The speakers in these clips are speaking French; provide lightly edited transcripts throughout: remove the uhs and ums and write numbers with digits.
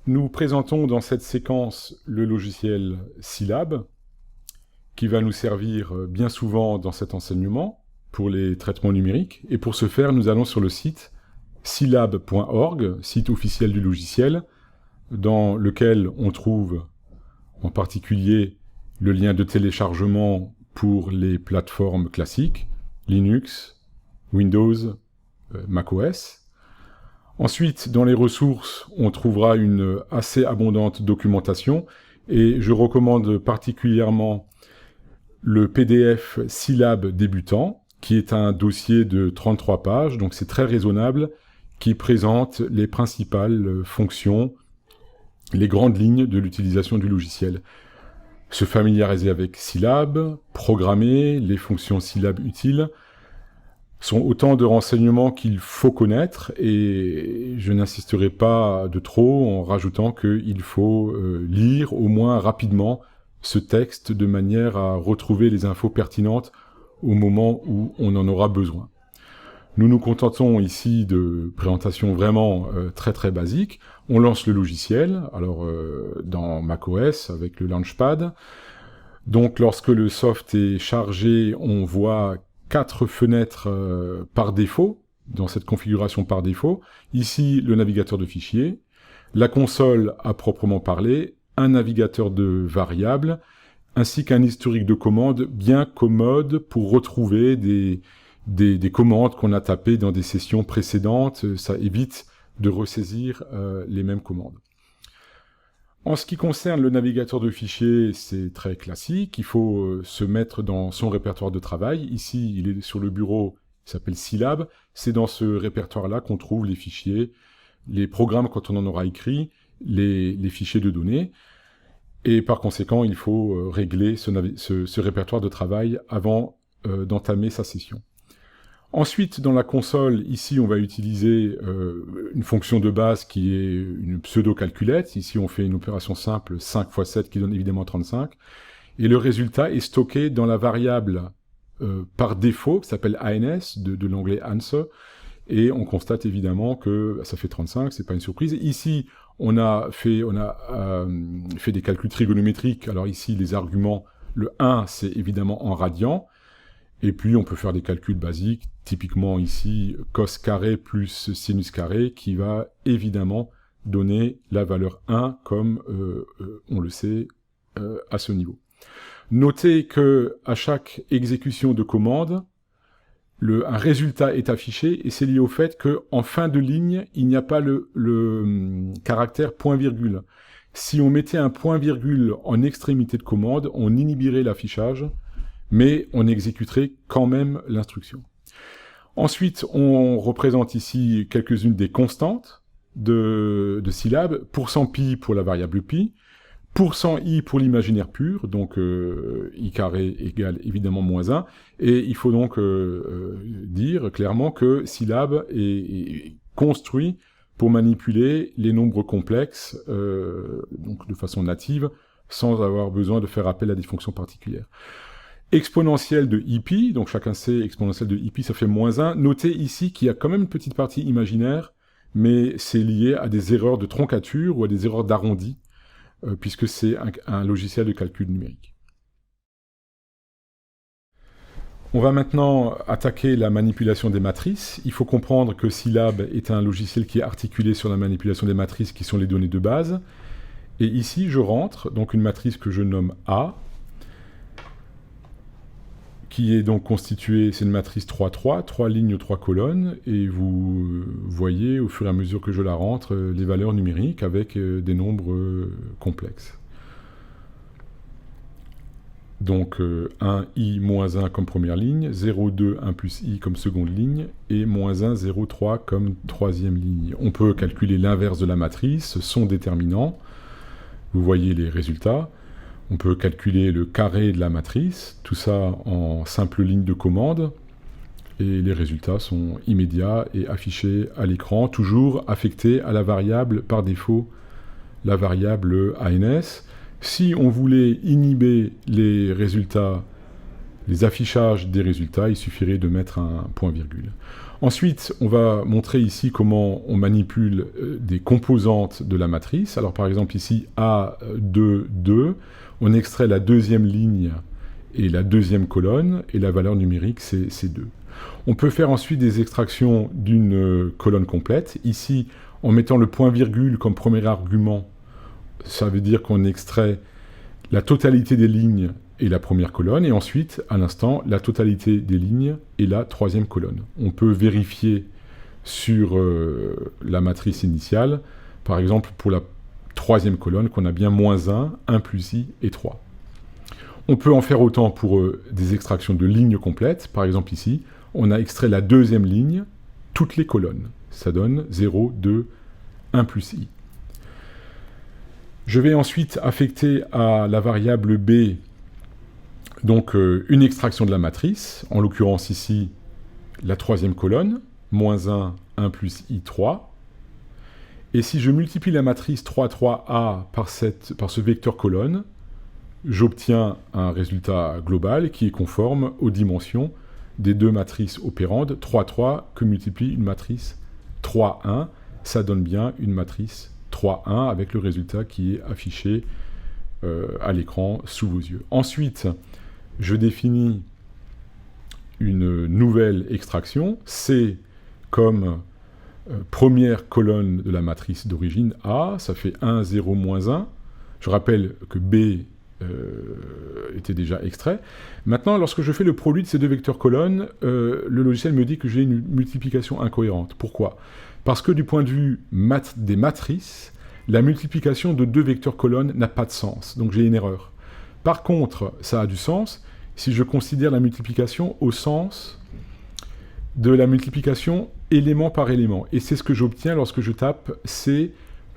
Nous présentons dans cette séquence le logiciel Scilab, qui va nous servir bien souvent dans cet enseignement pour les traitements numériques. Et pour ce faire, nous allons sur le site scilab.org, site officiel du logiciel, dans lequel on trouve en particulier le lien de téléchargement pour les plateformes classiques, Linux, Windows, macOS. Ensuite, dans les ressources, on trouvera une assez abondante documentation et je recommande particulièrement le PDF Scilab débutant, qui est un dossier de 33 pages, donc c'est très raisonnable, qui présente les principales fonctions, les grandes lignes de l'utilisation du logiciel. Se familiariser avec Scilab, programmer, les fonctions Scilab utiles, sont autant de renseignements qu'il faut connaître, et je n'insisterai pas de trop en rajoutant qu'il faut lire au moins rapidement ce texte de manière à retrouver les infos pertinentes au moment où on en aura besoin. Nous nous contentons ici de présentations vraiment très très basiques. On lance le logiciel, alors dans macOS avec le Launchpad. Donc lorsque le soft est chargé, on voit 4 fenêtres par défaut, dans cette configuration par défaut. Ici, le navigateur de fichiers, la console à proprement parler, un navigateur de variables, ainsi qu'un historique de commandes bien commode pour retrouver des commandes qu'on a tapées dans des sessions précédentes. Ça évite de ressaisir les mêmes commandes. En ce qui concerne le navigateur de fichiers, c'est très classique. Il faut se mettre dans son répertoire de travail. Ici, il est sur le bureau, il s'appelle Scilab. C'est dans ce répertoire-là qu'on trouve les fichiers, les programmes quand on en aura écrit, les fichiers de données. Et par conséquent, il faut régler ce répertoire de travail avant d'entamer sa session. Ensuite, dans la console, ici, on va utiliser une fonction de base qui est une pseudo-calculette. Ici, on fait une opération simple 5 x 7 qui donne évidemment 35. Et le résultat est stocké dans la variable par défaut, qui s'appelle ANS, de l'anglais answer. Et on constate évidemment que ça fait 35, c'est pas une surprise. Ici, on a fait des calculs trigonométriques. Alors ici, les arguments, le 1, c'est évidemment en radians. Et puis, on peut faire des calculs basiques, typiquement ici, cos carré plus sinus carré, qui va évidemment donner la valeur 1, comme on le sait à ce niveau. Notez que à chaque exécution de commande, un résultat est affiché, et c'est lié au fait qu'en fin de ligne, il n'y a pas le caractère point-virgule. Si on mettait un point-virgule en extrémité de commande, on inhiberait l'affichage, mais on exécuterait quand même l'instruction. Ensuite, on représente ici quelques-unes des constantes de Scilab, %pi pour la variable pi, %i pour l'imaginaire pur, donc i carré égale évidemment -1, et il faut donc dire clairement que Scilab est construit pour manipuler les nombres complexes, donc de façon native, sans avoir besoin de faire appel à des fonctions particulières. Exponentielle de pi, donc chacun sait, exponentielle de pi, ça fait -1. Notez ici qu'il y a quand même une petite partie imaginaire, mais c'est lié à des erreurs de troncature ou à des erreurs d'arrondi, puisque c'est un logiciel de calcul numérique. On va maintenant attaquer la manipulation des matrices. Il faut comprendre que Scilab est un logiciel qui est articulé sur la manipulation des matrices, qui sont les données de base. Et ici, je rentre donc une matrice que je nomme A, qui est donc constituée, c'est une matrice 3-3, 3 lignes, 3 colonnes, et vous voyez au fur et à mesure que je la rentre les valeurs numériques avec des nombres complexes. Donc 1i moins 1 comme première ligne, 0,2 1 plus i comme seconde ligne, et -1 0,3 comme troisième ligne. On peut calculer l'inverse de la matrice, son déterminant, vous voyez les résultats. On peut calculer le carré de la matrice, tout ça en simple ligne de commande, et les résultats sont immédiats et affichés à l'écran, toujours affectés à la variable par défaut, la variable ANS. Si on voulait inhiber les résultats les affichages des résultats, il suffirait de mettre un point-virgule. Ensuite, on va montrer ici comment on manipule des composantes de la matrice. Alors par exemple ici, A2, 2, on extrait la deuxième ligne et la deuxième colonne, et la valeur numérique, c'est 2. On peut faire ensuite des extractions d'une colonne complète. Ici, en mettant le point-virgule comme premier argument, ça veut dire qu'on extrait la totalité des lignes et la première colonne, et ensuite, à l'instant, la totalité des lignes et la troisième colonne. On peut vérifier sur la matrice initiale, par exemple pour la troisième colonne, qu'on a bien moins 1, 1 plus i et 3. On peut en faire autant pour des extractions de lignes complètes. Par exemple ici, on a extrait la deuxième ligne, toutes les colonnes. Ça donne 0, 2, 1 plus i. Je vais ensuite affecter à la variable b donc une extraction de la matrice, en l'occurrence ici la troisième colonne, moins 1, 1 plus i, 3. Et si je multiplie la matrice 3, 3a par ce vecteur colonne, j'obtiens un résultat global qui est conforme aux dimensions des deux matrices opérandes, 3, 3 que multiplie une matrice 3, 1. Ça donne bien une matrice 3, 1 avec le résultat qui est affiché à l'écran sous vos yeux. Ensuite, je définis une nouvelle extraction, C comme première colonne de la matrice d'origine A, ça fait 1, 0, moins 1. Je rappelle que B était déjà extrait. Maintenant, lorsque je fais le produit de ces deux vecteurs colonnes, le logiciel me dit que j'ai une multiplication incohérente. Pourquoi ? Parce que du point de vue des matrices, la multiplication de deux vecteurs colonnes n'a pas de sens, donc j'ai une erreur. Par contre, ça a du sens si je considère la multiplication au sens de la multiplication élément par élément. Et c'est ce que j'obtiens lorsque je tape C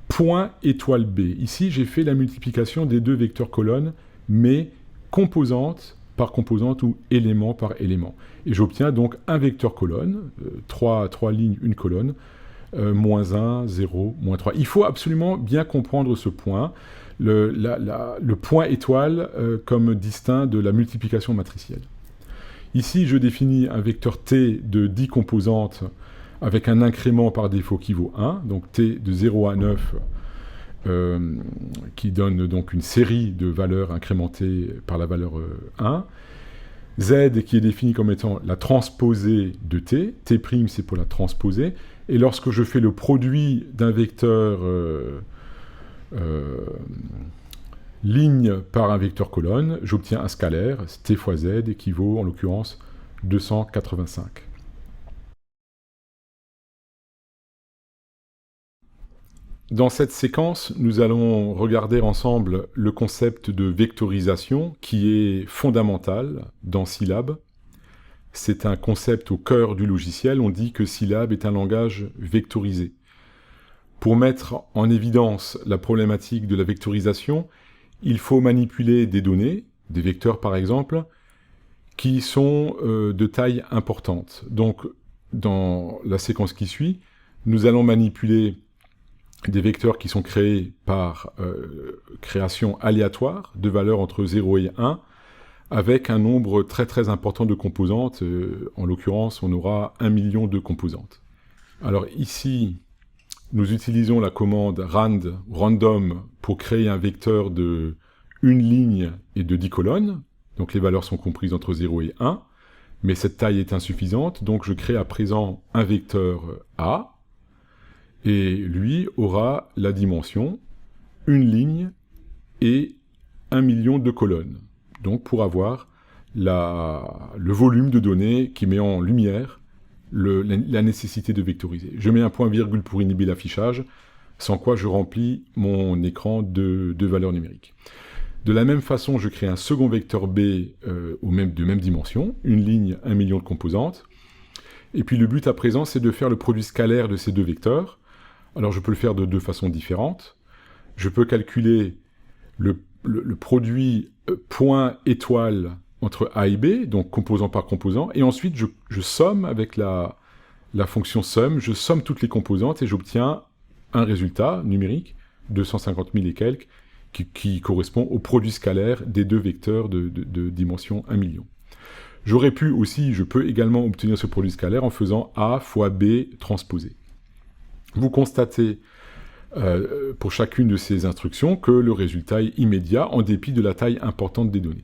point étoile B. Ici, j'ai fait la multiplication des deux vecteurs colonnes, mais composante par composante ou élément par élément. Et j'obtiens donc un vecteur colonne, 3 lignes, une colonne, moins 1, 0, moins 3. Il faut absolument bien comprendre ce point, le point étoile comme distinct de la multiplication matricielle. Ici, je définis un vecteur t de 10 composantes avec un incrément par défaut qui vaut 1, donc t de 0 à 9, qui donne donc une série de valeurs incrémentées par la valeur 1. Z qui est défini comme étant la transposée de t, t' c'est pour la transposée, et lorsque je fais le produit d'un vecteur ligne par un vecteur colonne, j'obtiens un scalaire, t fois z équivaut en l'occurrence 285. Dans cette séquence, nous allons regarder ensemble le concept de vectorisation qui est fondamental dans Scilab. C'est un concept au cœur du logiciel. On dit que Scilab est un langage vectorisé. Pour mettre en évidence la problématique de la vectorisation, il faut manipuler des données, des vecteurs par exemple, qui sont de taille importante. Donc, dans la séquence qui suit, nous allons manipuler des vecteurs qui sont créés par création aléatoire de valeurs entre 0 et 1, avec un nombre très très important de composantes. En l'occurrence, on aura 1 million de composantes. Alors ici, nous utilisons la commande random pour créer un vecteur de une ligne et de 10 colonnes. Donc les valeurs sont comprises entre 0 et 1, mais cette taille est insuffisante, donc je crée à présent un vecteur A, et lui aura la dimension, une ligne et 1 million de colonnes. Donc pour avoir le volume de données qui met en lumière la nécessité de vectoriser. Je mets un point-virgule pour inhiber l'affichage, sans quoi je remplis mon écran de valeurs numériques. De la même façon, je crée un second vecteur B de même dimension, une ligne, 1 million de composantes. Et puis le but à présent, c'est de faire le produit scalaire de ces deux vecteurs. Alors je peux le faire de deux façons différentes. Je peux calculer le produit point étoile entre A et B, donc composant par composant, et ensuite je somme avec la fonction sum, je somme toutes les composantes et j'obtiens un résultat numérique, 250 000 et quelques, qui correspond au produit scalaire des deux vecteurs de dimension 1 million. Je peux également obtenir ce produit scalaire en faisant A fois B transposé. Vous constatez pour chacune de ces instructions que le résultat est immédiat en dépit de la taille importante des données.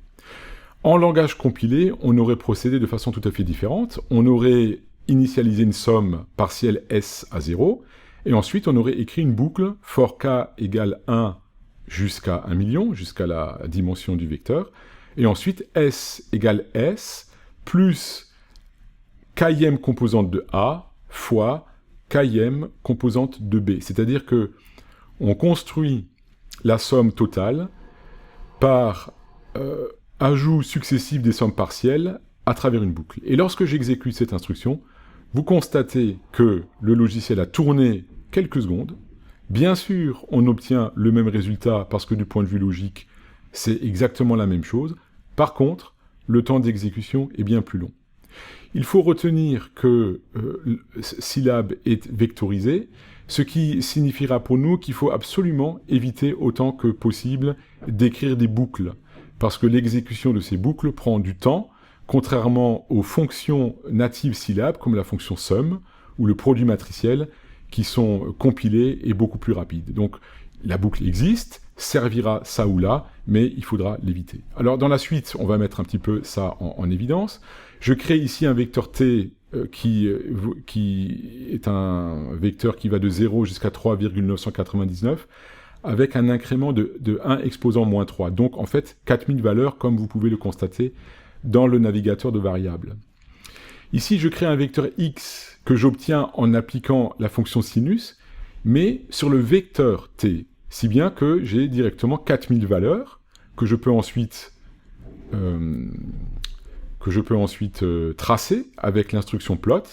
En langage compilé, on aurait procédé de façon tout à fait différente. On aurait initialisé une somme partielle S à 0, et ensuite on aurait écrit une boucle for k égale 1 jusqu'à 1 million, jusqu'à la dimension du vecteur, et ensuite S égale S plus kème composante de A fois kème composante de B. C'est-à-dire que on construit la somme totale par ajout successif des sommes partielles à travers une boucle. Et lorsque j'exécute cette instruction, vous constatez que le logiciel a tourné quelques secondes. Bien sûr, on obtient le même résultat parce que du point de vue logique, c'est exactement la même chose. Par contre, le temps d'exécution est bien plus long. Il faut retenir que syllabe est vectorisé, ce qui signifiera pour nous qu'il faut absolument éviter autant que possible d'écrire des boucles, parce que l'exécution de ces boucles prend du temps, contrairement aux fonctions natives syllabes, comme la fonction sum, ou le produit matriciel, qui sont compilées et beaucoup plus rapides. Donc, la boucle existe, servira ça ou là, mais il faudra l'éviter. Alors, dans la suite, on va mettre un petit peu ça en évidence. Je crée ici un vecteur t qui est un vecteur qui va de 0 jusqu'à 3,999, avec un incrément de 1 exposant moins 3. Donc, en fait, 4000 valeurs, comme vous pouvez le constater dans le navigateur de variables. Ici, je crée un vecteur x que j'obtiens en appliquant la fonction sinus, mais sur le vecteur t, si bien que j'ai directement 4000 valeurs que je peux ensuite tracer avec l'instruction plot,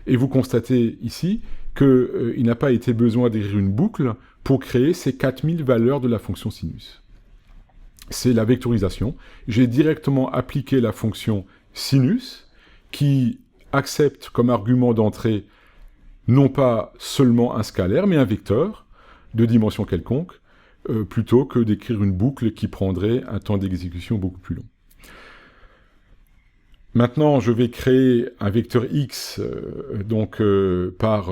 et vous constatez ici qu'il n'a pas été besoin d'écrire une boucle pour créer ces 4000 valeurs de la fonction sinus. C'est la vectorisation. J'ai directement appliqué la fonction sinus, qui accepte comme argument d'entrée non pas seulement un scalaire, mais un vecteur de dimension quelconque, plutôt que d'écrire une boucle qui prendrait un temps d'exécution beaucoup plus long. Maintenant, je vais créer un vecteur x par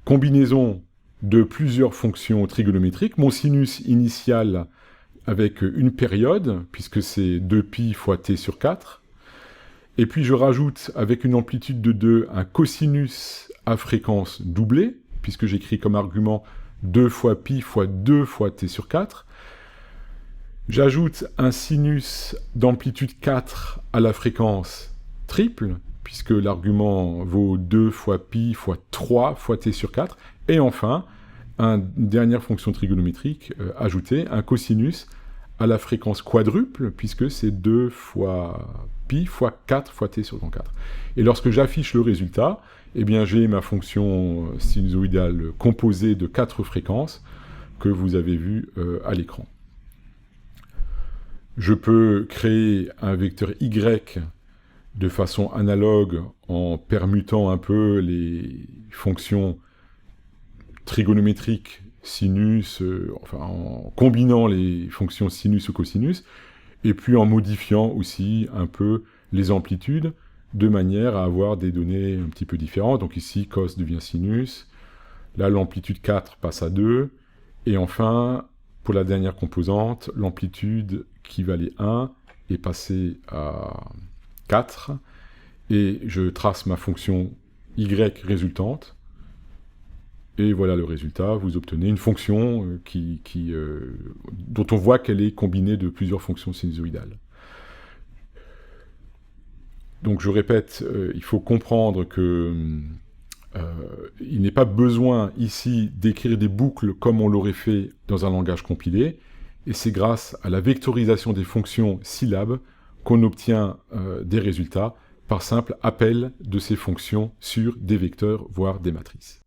combinaison de plusieurs fonctions trigonométriques. Mon sinus initial avec une période, puisque c'est 2π fois t sur 4. Et puis je rajoute avec une amplitude de 2 un cosinus à fréquence doublée, puisque j'écris comme argument 2 fois π fois 2 fois t sur 4. J'ajoute un sinus d'amplitude 4 à la fréquence triple, puisque l'argument vaut 2 fois π fois 3 fois t sur 4. Et enfin, une dernière fonction trigonométrique ajoutée, un cosinus à la fréquence quadruple, puisque c'est 2 fois π fois 4 fois t sur 4. Et lorsque j'affiche le résultat, eh bien j'ai ma fonction sinusoïdale composée de 4 fréquences que vous avez vues à l'écran. Je peux créer un vecteur y de façon analogue en permutant un peu les fonctions trigonométriques sinus, en combinant les fonctions sinus ou cosinus, et puis en modifiant aussi un peu les amplitudes, de manière à avoir des données un petit peu différentes. Donc ici, cos devient sinus, là l'amplitude 4 passe à 2, et enfin, pour la dernière composante, l'amplitude qui valait 1 est passée à 4, et je trace ma fonction y résultante, et voilà le résultat. Vous obtenez une fonction dont on voit qu'elle est combinée de plusieurs fonctions sinusoïdales. Donc je répète, il faut comprendre que il n'est pas besoin ici d'écrire des boucles comme on l'aurait fait dans un langage compilé, et c'est grâce à la vectorisation des fonctions syllabes qu'on obtient des résultats par simple appel de ces fonctions sur des vecteurs, voire des matrices.